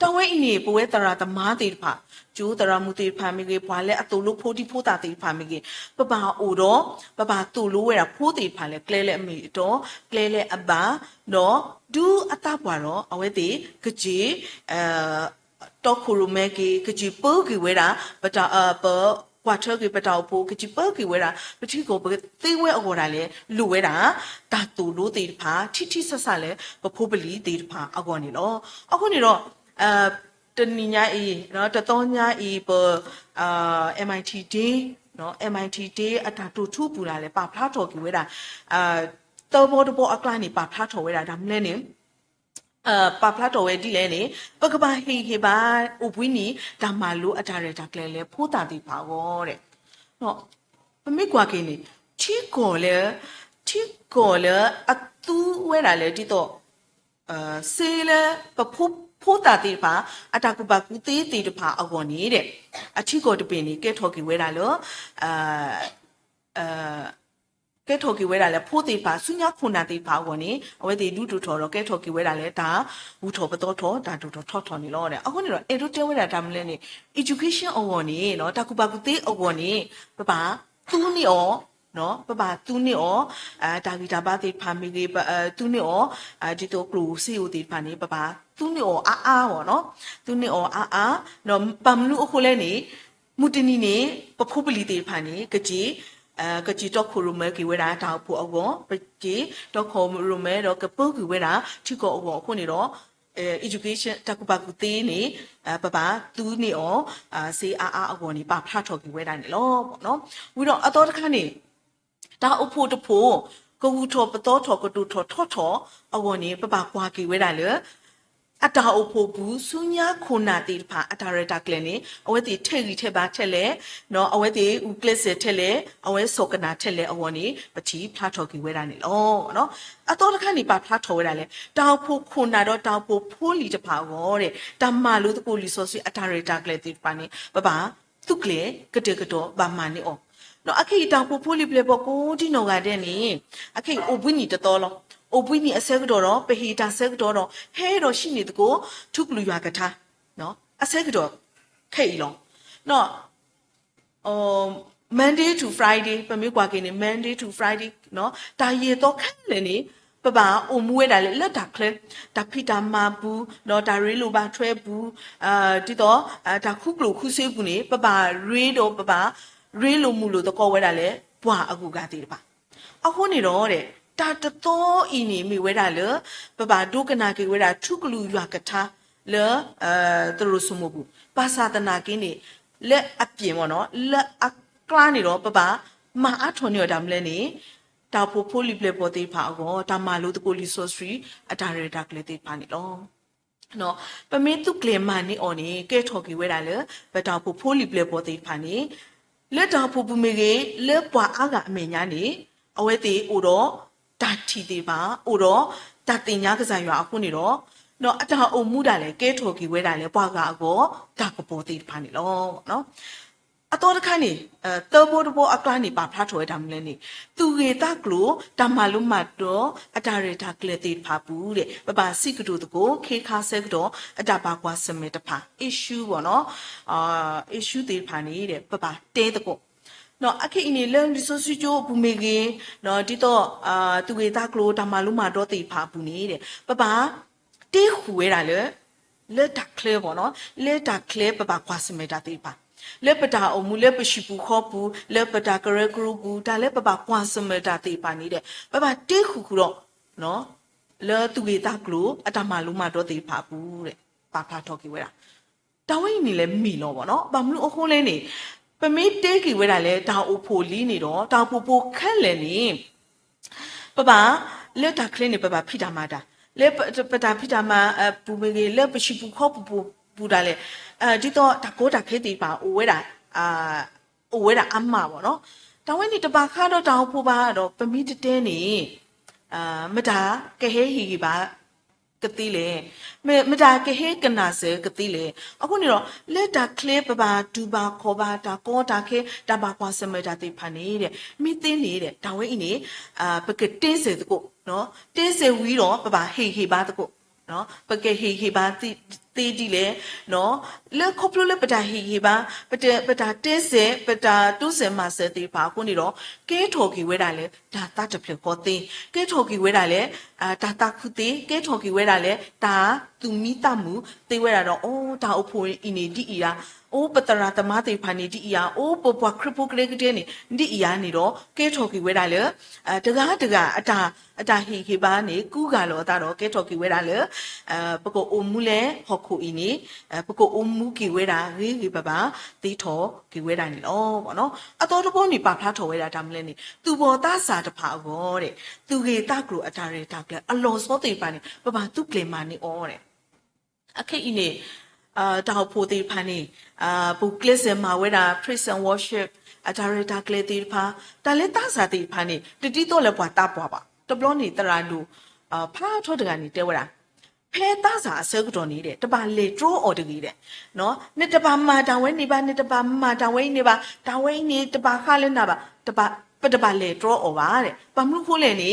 တောင်းဝဲအင်းနေပဝဲတရာသမားတေဖာကျိုးတရာမူတေဖာမိကေဘွာလဲအတူလို့ဖိုဒီဖိုတာတေဖာမိကေပပအိုတော့ပပတူလို့ဝဲတာဖိုးတေဖာလဲကလဲလဲအမေတော့ကလဲလဲအပါတော့ဒူအတပွားတော့အဝဲတေကကြီးတော့ခုရမဲကေကကြီးပိုးကေဝဲတာပတာပကွာချေကေပတောက်ဖို့ကကြီးပိုးကေဝဲတာပတိကိုတေးဝဲအော်တာလဲလူဝဲတာတာတူလို့တေဖာထိဆဆလဲပဖိုးပလီတေဖာအကောနေလောအခုနေတော့တနင်္ညာအေးเนาะတတော်ညာအေးပMIT Day เนาะ MIT Day အတာတူထူပူလာလဲပါဖလားတော်ကြီးဝဲတာတော်ဘောတဘောအကလာနေပါဖလားတော်ဝဲတာဒါမလဲနေပါဖလားတော်ဝဲဒီလဲနေပကဘာဟေဘာဥပွီးနီဒါမာလိုအတာရတာကလဲလဲဖိုးတာတိပါဘောတဲ့เนาะပမိကွာကင်းနေချီကောလဲအတူဝဲတာလဲဒီတော့ဆေးလဲပဖိုးတာတိပါအတာကူပါကူတေးတေတဖာအကောနေတဲ့အချီကိုတပင်နေကဲထော်ကီဝဲတာလောကဲထော်ကီဝဲတာလဲဖိုးတေပါဆုညာခုနာတေပါအကောနေအဝဲတေဒူတူထော်တော့ကဲထော်ကီဝဲတာလဲဒါဘူးထော်ပတော်ထော်ဒါတူထော်နေလောတဲ့အခုနေတော့အေဒူတဲဝဲတာဒါမလဲနေ education အကောနေနော်တာကူပါကူတေးအကောနေပသူနေအောနော်ပသူနေအောတာဂီတာပါတေဖာမီကေသူနေအောဒီတော့ကလူစီယိုတေဖာနေပသူနေအောအာဟောနော်သူနေအောအာနော်ပမ်လူအခုလဲနေမူတနီနေပဖိုးပလီတေဖာနေကကြီးကကြီးတော့ခုရမဲကေဝဲတာတောက်ဖို့အောပကြီးတော့ခုရမဲတော့ကပုတ်ကေဝဲတာထိကောအောအခုနေတော့education တကူပါကူသေးနေပသူနေအောစေအာအောနေပါဖတ်ထော်ကေဝဲတာနေလောပေါ့နော်ဝီတော့အတော်တခါနေဒါအဖို့တဖို့ကိုဝူထော်ပတော်ထော်ကတူထော်ထော်အဝနေပကွာကေဝဲတာလေအတာအဖို့ဘူးဆုညာခုနာတေဖာအတာရတာကလနေအဝဲတီထဲရီထဲပါထက်လေနော်အဝဲတီဥကလစ်စထက်လေအဝဲစောကနာထက်လေအဝနေပတိဖလာထော်ကေဝဲတာနေလောနော်အတော်တခါနေပါဖလာထော်ဝဲတာလေတောက်ဖို့ခုနာတော့တောက်ဖို့ဖိုးလီတဖာဟောတဲ့တမလို့တကိုလီဆိုစီအတာရတာကလေတေပါနေပသူကလေကတဲ့ကတော့ဘာမနေအောင်နော်အခီတောင်ဖိုးလီပလေပေါ်ကိုဒီနောကတဲ့နေအခီအိုဘွီနီတတော်လောအိုဘွီနီအစက်ကတော့ပဟီတာဆက်ကတော့ဟဲတော့ရှိနေတကိုထုကလူရွာကထားနော်အစက်ကတော့ခိတ်လောနော်Monday to Friday ပမေကွာကင်းနေ Monday to Friday နော်တာရီတော့ခက်လေနေပအိုမွေးတာလေလက်တာကလေတာဖီတာမာဘူးနော်တာရီလိုပါထွဲဘူးဒီတော့ဒါခုကလူခုဆေးဘူးနေရီတော့ရေလိုမူလို့တော့ကောဝဲတာလေဘွာအကူကတည်ပါအခုနေတော့တဲ့တာတတော်အင်းနေမိဝဲတာလေဒုကနာကေဝဲတာထုကလူရွာကထားလေသူတို့စမဘူးပါစာတနာကင်းနေလက်အပြင်ပေါ့နော်လက်အကလာနေတော့မာအထွန်နေရတာမလဲနေတာဖိုးလီပလေပေါ်သေးပါအောတာမာလို့တကိုလီဆိုစထရီအတာရတာကလေးသေးပါနေလောနော်ပမေတုကလေမာနေအော်နေကဲထော်ကီဝဲတာလေတာဖိုးလီပလေပေါ်သေးပါနေလက်တော်ဖူပူမေကေလက်ပွားအားကအမေညာနေအဝဲသေးအိုတော့တာထီသေးပါအိုတော့တာတင်ညာကစားရွာအခုနေတော့နော်အတာအုံမှုတာလေကဲထော်ကီဝဲတာလေပွားကအကောတာကပေါ်သေးပါနေလောနော် အတော်တခါနေတောဘောတဘောအကလာနေပါဖလားထွဲတာမလဲနေသူကေတကလိုတမလုံးမတော့အတာရတာကလေတိဖာဘူးတဲ့ပပစိကတူတကိုခေခါဆက်တော့အတာပါကွာစမေတဖာ issue ပေါ့နော်issue တေဖာနေတဲ့ပပတဲတကိုနော်အခင်းနေလန်ဒီဆိုစီချိုဘူမေကေနော်ဒီတော့သူကေတကလိုတမလုံးမတော့တေဖာဘူးနေတဲ့ပပတေးခူရတာလေလက်တကလေပေါ့နော်လက်တကလေပပကွာစမေတာတေဖာလက်ပတာအမှုလက်ပရှိပူခေါ်ပူလက်ပတာကရကရပူဒါလက်ပပကွာစမတာတေပါနေတဲ့ပပတေခုခုတော့နော်လဲသူကေတာကလိုအတမလုံးမတော့တေပါဘူးတဲ့ပါဖာထော်ကီဝဲတာတောင်းဝင်းနေလဲမိလို့ပေါ့နော်ဘာမလို့အခုလဲနေပမေးတေကီဝဲတာလဲတောင်းအဖို့လီးနေတော့တောင်းပူပူခက်လဲနေပပလက်တာကလင်းနေပပဖိတာမာတာလက်ပတာဖိတာမာပူမေကေလက်ပရှိပူခေါ်ပူဒါလေဒီတော့တကိုးတခဲတီပါအိုဝဲတာအိုဝဲတာအမပေါ့နော်တောင်းဝဲနေတပါခါတော့တောင်းဖို့ပါတော့ပမိတတဲနေမတာကဟဲဟီပါကတိလေမတာကဟဲကနာစေကတိလေအခုနေတော့လက်တာကလေးပပါဒူပါခေါ်ပါတာကောတာခဲတပါကွာစမတာတိဖာနေတဲ့မိသိနေတဲ့တောင်းဝဲနေပကတင်းစေတကိုနော်တင်းစေဝီတော့ပပါဟေပါတကိုနော်ပကဟေပါတေးဒီလေနော်လက်ခေါပလို့လက်ပတာဟီပါပတာတဲစေပတာတူးစင်မစတေးပါခုနေတော့ကဲထော်ကီဝဲတာလေဒါတတ်တပြခေါ်သေးကဲထော်ကီဝဲတာလေဒါတခုသေးကဲထော်ကီဝဲတာလေဒါသူမိတမှုတေးဝဲတာတော့အိုးဒါအဖို့အင်းနေဒီအီယာအိုးပတရာတမတေးဖာနေဒီအီယာအိုးပပခရပုကလေးကတဲ့နေဒီအီယာနေတော့ကဲထော်ကီဝဲတာလေတကားအတာဟီပါနေကူးကလောတာတော့ကဲထော်ကီဝဲတာလေပကောအိုမူလေဟော်ခိုအင်းနေပကောအိုမူကီဝဲတာရီပပါတီထော်ကီဝဲတာနေလောပေါ့နော်အတော်တဘောနေပါဖလားထော်ဝဲတာဒါမလဲနေသူပေါ်သားစာတဖာကောတဲ့သူကေတကလိုအတာရတာကလေအလောစောတေပါနေပပသူကလေမာနေဩတဲ့အခက်အင်းနေတောက်ဖို့တေဖာနေဘူကလစ်စမာဝဲတာ praise and worship အတာရတာကလေတေဖာတလဲသားစာတေဖာနေတတိတော့လဲပွားတာပွားပါတဘလောနေတရာလူဖားထော့တကနေတဲဝဲတာဖဲသားစာအစဲကတော့နေတဲ့တပါလေထရိုးအော်တကြီးတဲ့နော်နှစ်တပါမာတာဝဲနေပါနှစ်တပါမာတာဝဲနေပါတာဝဲနေတပါခါလဲနာပါတပါလေထရိုးအော်ပါတဲ့ပမှုခိုးလဲနေ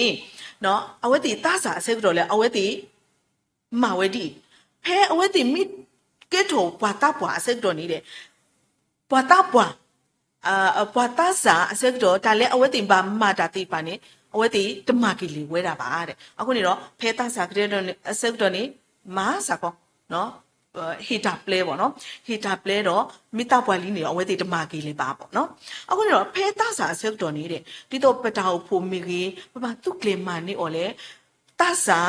နော်အဝဲတီသားစာအစဲကတော့လဲအဝဲတီမာဝဲတီဖဲအဝဲတီမိကဲထောပွားတာပွားအစဲကတော့နေတဲ့ပွားတာပွားပွားတာစာအစဲကတော့ဒါလဲအဝဲတီပါမာတာတိပါနေအဝဲတီတမကီလီဝဲတာပါတဲ့အခုနေတော့ဖဲသားစာကတဲ့တော့အစဲကတော့နေမာစာကောနော်ဟီတာပလဲပေါ့နော်ဟီတာပလဲတော့မိတာပွားလီနေတော့အဝဲတီတမကီလေးပါပေါ့နော်အခုနေတော့ဖဲသားစာအစဲကတော့နေတဲ့ဒီတော့ပတာဖို့မီကြီးပသူကလေမာနေအော်လေသားစာ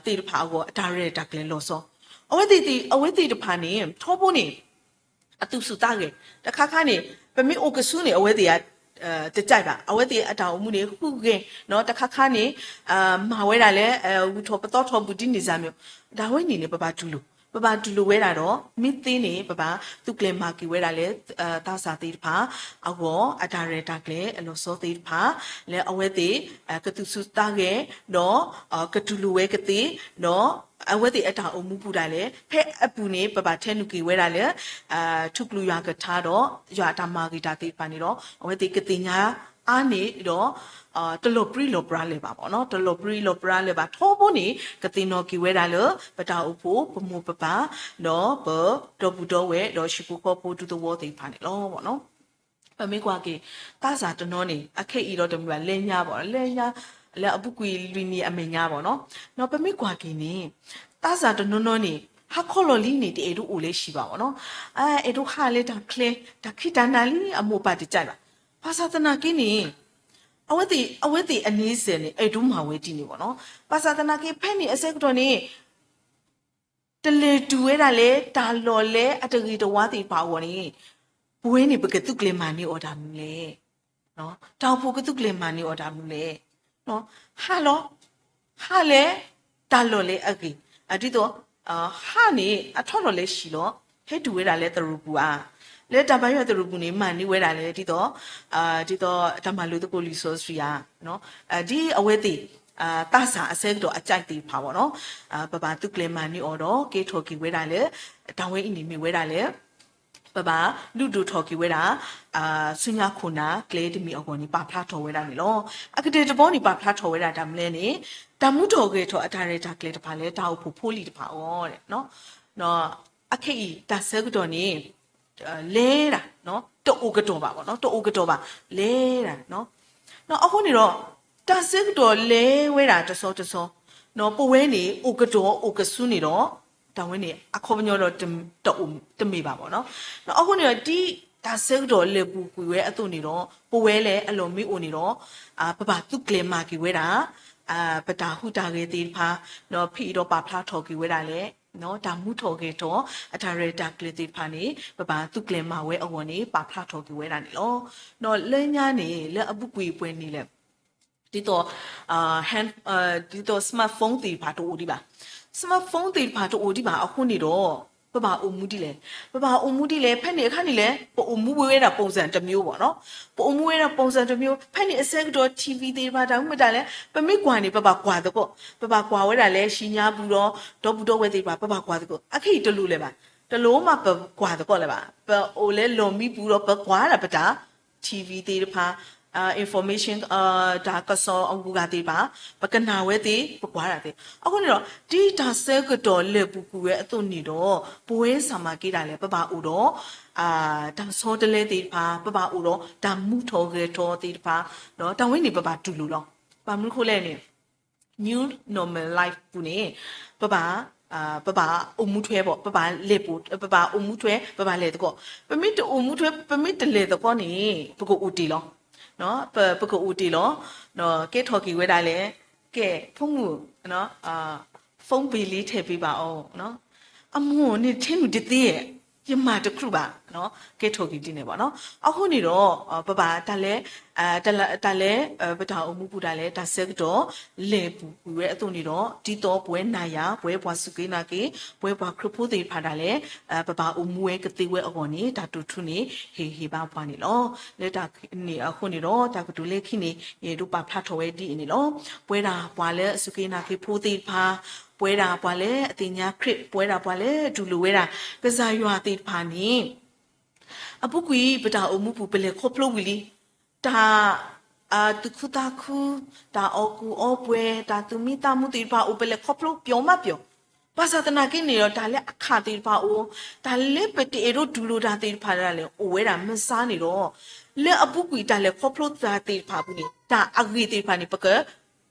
တေတဖာကိုအတာရဲတကလေလောစောအဝဲတီတဖာနေထောဖို့နေအတူစုတာကေတခါခါနေပမေအိုကဆူနေအဝဲတီကတကြိုက်ပါအဝဲတီအတောင်မှုနေခုကဲเนาะတခါခါနေမာဝဲတာလဲဝူထောပတော်ထောဘူးတင်းနေစားမျိုးဒါဝဲနေနေပပတူလူဝဲတာတော့မိသင်းနေပပသူကလမာကီဝဲတာလဲတာစာသေးတဖာအဝအတာရတာကလေအလောစောသေးတဖာလဲအဝဲတီကတူစုတာကေเนาะကတူလူဝဲကတိเนาะအဝဲတီအတာအမှုပူတာလဲဖဲအပူနေပပထဲနုကီဝဲတာလဲထုကလူရွာကထားတော့ရွာတာမာဂီတာတေပါနေတော့အဝဲတီကတိညာအားနေတော့တလပရီလပရာလေပါပေါ့နော်တလပရီလပရာလေပါထောဖို့နေကတိနောကီဝဲတာလပတာအဖို့ပမူပပနော်ဘတော့ဘူးတော့ဝဲတော့ရှိဖို့ခေါ်ဖို့တူတော့ဝတေပါနေလောပေါ့နော်ပမေကွာကေတာစာတနောနေအခက်ဤတော့တမီပါလဲညာပေါ့လဲညာလဲအပုကွေလူနီအမေညာပေါ့နော်နော်ပမေကွာကေနေတာစာတနောနေဟာခေါ်လို့လီနေတေတို့အိုလေးရှိပါပေါ့နော်အဲ့တို့ဟာလေတာကလေတာခိတနာလီအမိုပါတကြိုက်ပါဘာသာတနာကင်းနေအဝဲတီအနည်းစင်နေအဲ့ဒုမာဝဲတီနေပေါ့နော်ဘာသာတနာကေဖဲ့နေအစက်ကတော့နေတလေတူဝဲတာလေတာလော်လေအတဂီတဝါတီပါဝနေဘွေးနေပကတုကလေမာနေအော်ဒါမလဲနော်တောက်ဖို့ကတုကလေမာနေအော်ဒါမလဲနော်ဟာလောဟာလေတာလော်လေအဂီအဒီတော့ဟာနေအထော်လော်လေရှိလောဟဲတူဝဲတာလေတရူပူအားလဲတပိုင်းရတရူပူနေမှန်နေဝဲတာလေဒီတော့ဓမ္မလူတကိုလီဆိုစရီယာနော်ဒီအဝဲတီတာစာအစဲတော့အကြိုက်တီပါပေါ့နော်ပပတုကလေမန်နီအော်တော့ကေထော်ကီဝဲတာလေတောင်းဝဲအင်းနေမိဝဲတာလေပ baba lu du thoki wera sunya khuna clay de mi ogoni pa phla tho wera ni lo akade de bon ni pa phla tho wera da mle ni da mu tho ge tho atare da clay de pha le da pho pho li de pha o de no akhei da se gu do ni le da no to o ga do ba no to o ga do ba le da noအခုနေတော့တာစစ်တော်လဲဝဲတာတစောနော်ပဝဲနေအိုကတော်အိုကဆုနေတော့တောင်းဝဲနေအခုမညောတော့တမေပါပေါ့နော်အခုနေတော့ဒီတာစစ်တော်လဲပူကွေဝဲအတုနေတော့ပဝဲလဲအလုံးမီအိုနေတော့ပပသူကလမာကီဝဲတာပတာဟုတာကေတေဖာနော်ဖီတော့ပါဖလားထော်ကီဝဲတာလဲနော်ဒါမှုထော်ကေတော့အထာရတာကလတေဖာနေပပသူကလမာဝဲအဝနေပါဖလားထော်ကီဝဲတာနေလောနော်လဲညာနေလဲအပုကွေပွဲနေလဲဒီတော့hand ဒီတော့ smartphone တီပါတော့ဒီပါ smartphone တီပါတော့ဒီပါအခုနေတော့ပပအုံမှုဒီလေဖက်နေအခါနေလေပအုံမှုဝဲတာပုံစံတစ်မျိုးပေါ့နော်ပအုံမှုဝဲတာပုံစံတစ်မျိုးဖက်နေအစက်တော့ TV တီပါတောင်မတာလဲပမိကွာနေပပကွာတော့ပပကွာဝဲတာလဲရှင်းညာဘူးတော့တော့ဘူးတော့ဝဲတီပါပပကွာတော့အခိတလူလေပါတလုံးမှာပကွာတော့လေပါပအိုလဲလွန်ပြီးဘူးတော့ပကွာတာပတာ TV တီပါinformation ဒါကစောအကူကတိပါပကနာဝဲတိပကွာတာတိအခုနေတော့ဒီဒါဆဲကတော့လေပူပူရဲ့အသွနေတော့ဘွေးဆာမကိတာလေပပဦးတော့ဒါစောတလဲတိပါပပဦးတော့ဒါမှုထောကေထောတိပါနော်တဝင်းနေပပတူလူလောပါမှုခိုးလဲနေ new normal life ပူနေပပအုံမှုထွဲပေါ့ပပလေပူပပအုံမှုထွဲပပလေတော့ပမိတအုံမှုထွဲပမိတလေတော့နေပကိုဦးတီလောနော်ပကဦးတီလောနော်ကဲထော်ကီဝဲတာလေကဲဖုံးမှုနော်ဖုံးပီလေးထည့်ပေးပါအောင်နော်အမွန်နေချင်းလူတသေးရဲ့ပြမတခုပါနော်ကဲထော်ကီတင်းနေပါနော်အခုနေတော့ပပဒါလဲဒါလဲပတာအမှုပူတာလဲဒါဆက်တော့လေပူရဲ့အသွနေတော့ဒီတော့ပွဲနာရပွဲဘွားစုကေနာကေပွဲဘွားခရဖိုးသေးဖာတာလဲပပအမှုရဲ့ကတိဝဲအကောနေဒါတူထုနေဟေပါဘွားနေလောလက်တာနေအခုနေတော့ဒါကတူလေခိနေရေတို့ပါဖတ်ထော်ဝဲဒီနေလောပွဲတာဘွားလဲစုကေနာကေဖိုးသေးဖာပွဲတာဘွားလဲအတင်ညာခရစ်ပွဲတာဘွားလဲဒူလူဝဲတာကစားရွာသေးဖာနေအပုကွေပတာအမှုပူပလေခေါပလိုဝီလီဒါတုခုတာခုဒါအောကူအောပွဲဒါသူမိတာမှုတိပါအိုပလေခေါပလိုပြောမပြောပါစတနာကိနေတော့ဒါလည်းအခါတိပါအိုဒါလည်းပတေရိုဒူလိုဒါတိပါရလေအိုဝဲတာမစားနေတော့လေအပုကွေဒါလည်းခေါပလိုဒါတိပါဘူးနေဒါအဂီတိပါနေပက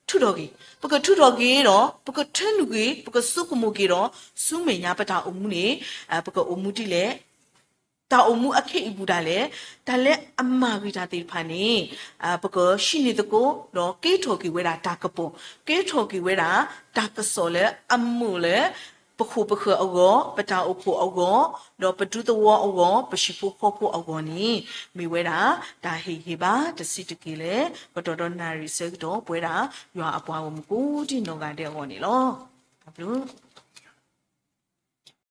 ထုတော်ကြီးပကထုတော်ကြီးတော့ပကထလူကြီးပကစုကမှုကြီးတော့စုမေညာပတာအမှုနေပကအမှုတိလေတာအမှုအခက်အဘူးတာလေဒါလည်းအမဂီတာတိဖာနေပကရှိနေတကိုတော့ကေထော်ကီဝဲတာတာကပုံကေထော်ကီဝဲတာတာကစောလေအမှုလေပခုအောကောပတာအဖို့အောကောတော့ပတုတဝအောကောပရှိဖို့ဖို့အောကောနီမိဝဲတာဒါဟေပါတစီတကီလေပတော်တော်နာရီဆက်တော့ပွဲတာရွာအပွားဝမကူတီနောကတဲ့အောကောနီလောဘလို့